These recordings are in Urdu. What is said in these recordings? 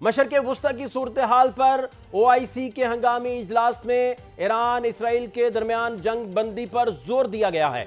مشرق وسطی کی صورتحال پر OIC کے ہنگامی اجلاس میں ایران اسرائیل کے درمیان جنگ بندی پر زور دیا گیا ہے۔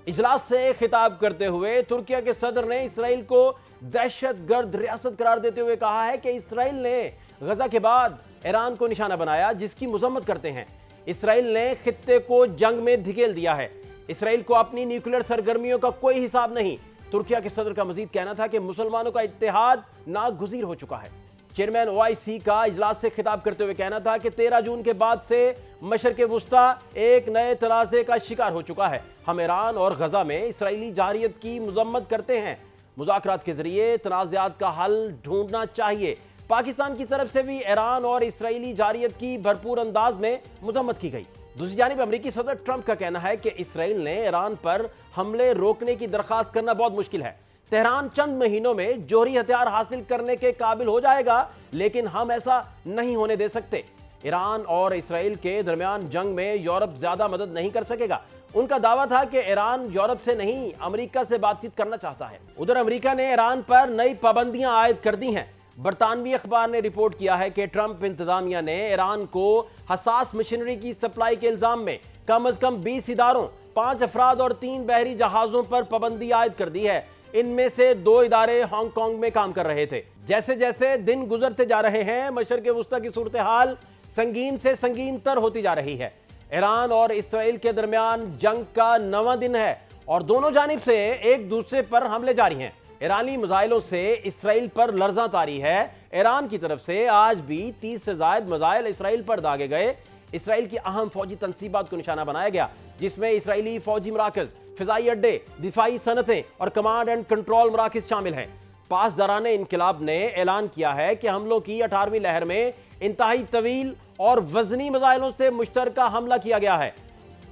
اجلاس سے خطاب کرتے ہوئے ترکیہ کے صدر نے اسرائیل کو دہشت گرد ریاست قرار دیتے ہوئے کہا ہے کہ اسرائیل نے غزہ کے بعد ایران کو نشانہ بنایا، جس کی مذمت کرتے ہیں۔ اسرائیل نے خطے کو جنگ میں دھکیل دیا ہے۔ اسرائیل کو اپنی نیوکلیئر سرگرمیوں کا کوئی حساب نہیں۔ ترکیہ کے صدر کا مزید کہنا تھا کہ مسلمانوں کا اتحاد ناگزیر ہو چکا ہے۔ چیئرمین OIC کا اجلاس سے خطاب کرتے ہوئے کہنا تھا کہ 13 جون کے بعد سے مشرق وسطی ایک نئے تنازع کا شکار ہو چکا ہے۔ ہم ایران اور غزہ میں اسرائیلی جارحیت کی مذمت کرتے ہیں۔ مذاکرات کے ذریعے تنازعات کا حل ڈھونڈنا چاہیے۔ پاکستان کی طرف سے بھی ایران اور اسرائیلی جارحیت کی بھرپور انداز میں مذمت کی گئی۔ دوسری جانب امریکی صدر ٹرمپ کا کہنا ہے کہ اسرائیل نے ایران پر حملے روکنے کی درخواست کرنا بہت مشکل ہے۔ تہران چند مہینوں میں جوہری ہتھیار حاصل کرنے کے قابل ہو جائے گا، لیکن ہم ایسا نہیں ہونے دے سکتے۔ ایران اور اسرائیل کے درمیان جنگ میں یورپ زیادہ مدد نہیں کر سکے گا۔ ان کا دعویٰ تھا کہ ایران یورپ سے نہیں امریکہ سے بات چیت کرنا چاہتا ہے۔ ادھر امریکہ نے ایران پر نئی پابندیاں عائد کر دی ہیں۔ برطانوی اخبار نے رپورٹ کیا ہے کہ ٹرمپ انتظامیہ نے ایران کو حساس مشینری کی سپلائی کے الزام میں کم از کم 20 اداروں، 5 افراد اور 3 بحری جہازوں پر پابندی عائد کر دی ہے۔ ان میں سے 2 ادارے ہانگ کانگ میں کام کر رہے تھے۔ جیسے جیسے دن گزرتے جا رہے ہیں، مشرق وسطی کی صورتحال سنگین سے سنگین تر ہوتی جا رہی ہے۔ ایران اور اسرائیل کے درمیان جنگ کا 9واں دن ہے اور دونوں جانب سے ایک دوسرے پر حملے جاری ہیں۔ ایرانی میزائلوں سے اسرائیل پر لرزاں طاری ہے۔ ایران کی طرف سے آج بھی 30 سے زائد میزائل اسرائیل پر داغے گئے۔ اسرائیل کی اہم فوجی تنصیبات کو نشانہ بنایا گیا، جس میں اسرائیلی فوجی مراکز، فضائی اڈے، دفاعی صنعتیں اور کمانڈ اینڈ کنٹرول مراکز شامل ہیں۔ پاسداران انقلاب نے اعلان کیا ہے کہ حملوں کی 18ویں لہر میں انتہائی طویل اور وزنی میزائلوں سے مشترکہ حملہ کیا گیا ہے۔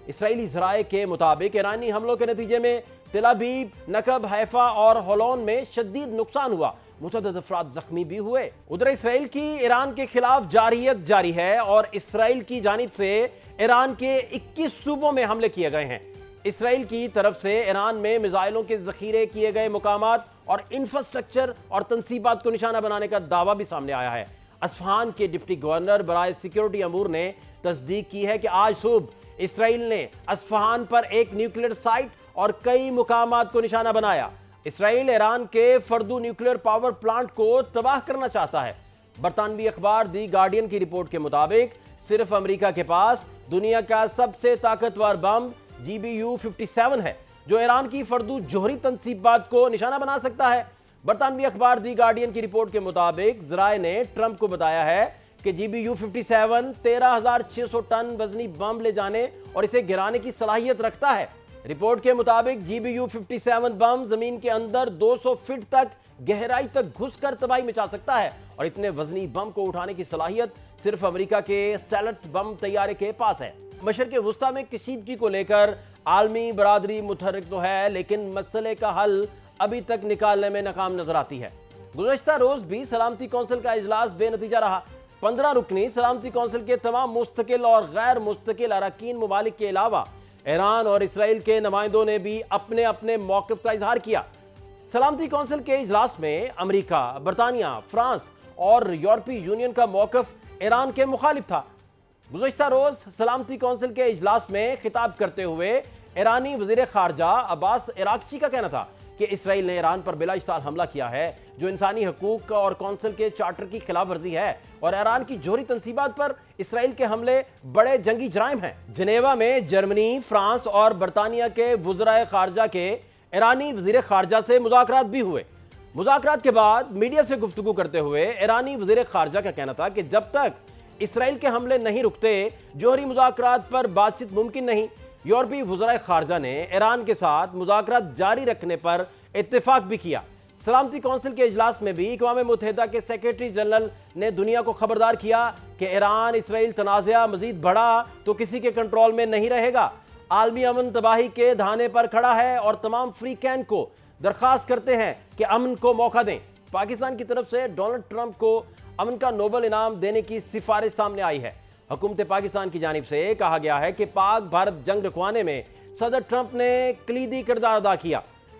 اسرائیلی ذرائع کے مطابق ایرانی حملوں کے نتیجے میں تل ابیب، نقب، حیفا اور ہولون میں شدید نقصان ہوا۔ متعدد افراد زخمی بھی ہوئے۔ ادھر اسرائیل کی ایران کے خلاف جارحیت جاری ہے اور اسرائیل کی جانب سے ایران کے 21 صوبوں میں حملے کیے گئے ہیں۔ اسرائیل کی طرف سے ایران میں میزائلوں کے ذخیرے کیے گئے مقامات اور انفراسٹرکچر اور تنصیبات کو نشانہ بنانے کا دعویٰ بھی سامنے آیا ہے۔ اصفہان کے ڈپٹی گورنر برائے سیکیورٹی امور نے تصدیق کی ہے کہ آج صبح اسرائیل نے اصفہان پر ایک نیوکلیئر سائٹ اور کئی مقامات کو نشانہ بنایا۔ اسرائیل ایران کے فردو نیوکلیئر پاور پلانٹ کو تباہ کرنا چاہتا ہے۔ برطانوی اخبار دی گارڈین کی رپورٹ کے مطابق صرف امریکہ کے پاس دنیا کا سب سے طاقتور بم GBU-57 ہے، جو ایران کی فردو جوہری تنصیبات کو نشانہ بنا سکتا ہے۔ برطانوی اخبار دی گارڈین کی رپورٹ کے مطابق ذرائع نے ٹرمپ کو بتایا ہے کہ GBU-57 13,600 ٹن وزنی بم لے جانے اور اسے گرانے کی صلاحیت رکھتا ہے۔ رپورٹ کے مطابق GBU-57 بم زمین کے اندر 200 فٹ تک گہرائی تک گھس کر تباہی مچا سکتا ہے، اور اتنے وزنی بم کو اٹھانے کی صلاحیت صرف امریکہ کے اسٹیلتھ بم طیارے کے پاس ہے۔ مشرق وسطی میں کشیدگی کو لے کر عالمی برادری متحرک تو ہے، لیکن مسئلے کا حل ابھی تک نکالنے میں ناکام نظر آتی ہے۔ گزشتہ روز بھی سلامتی کونسل کا اجلاس بے نتیجہ رہا۔ 15 رکنی سلامتی کونسل کے تمام مستقل اور غیر مستقل اراکین ممالک کے علاوہ ایران اور اسرائیل کے نمائندوں نے بھی اپنے اپنے موقف کا اظہار کیا۔ سلامتی کونسل کے اجلاس میں امریکہ، برطانیہ، فرانس اور یورپی یونین کا موقف ایران کے مخالف تھا۔ گزشتہ روز سلامتی کونسل کے اجلاس میں خطاب کرتے ہوئے ایرانی وزیر خارجہ عباس عراقچی کا کہنا تھا کہ اسرائیل نے ایران پر بلا اشتعال حملہ کیا ہے، جو انسانی حقوق اور کونسل کے چارٹر کی خلاف ورزی ہے، اور ایران کی جوہری تنصیبات پر اسرائیل کے حملے بڑے جنگی جرائم ہیں۔ جنیوا میں جرمنی، فرانس اور برطانیہ کے وزرائے خارجہ کے ایرانی وزیر خارجہ سے مذاکرات بھی ہوئے۔ مذاکرات کے بعد میڈیا سے گفتگو کرتے ہوئے ایرانی وزیر خارجہ کا کہنا تھا کہ جب تک اسرائیل کے حملے نہیں رکتے، جوہری مذاکرات پر بات چیت ممکن نہیں۔ یورپی وزرائے خارجہ نے ایران کے ساتھ مذاکرات جاری رکھنے پر اتفاق بھی کیا۔ سلامتی کونسل کے اجلاس میں بھی اقوام متحدہ کے سیکریٹری جنرل نے دنیا کو خبردار کیا کہ ایران اسرائیل تنازعہ مزید بڑھا تو کسی کے کنٹرول میں نہیں رہے گا۔ عالمی امن تباہی کے دہانے پر کھڑا ہے اور تمام فریقین کو درخواست کرتے ہیں کہ امن کو موقع دیں۔ پاکستان کی طرف سے ڈونلڈ ٹرمپ کو امن کا نوبل انعام دینے کی سفارش سامنے آئی ہے۔ حکومت پاکستان کی جانب سے کہا گیا ہے کہ پاک بھارت جنگ رکوانے میں صدر ٹرمپ نے کلیدی کردار ادا کیا۔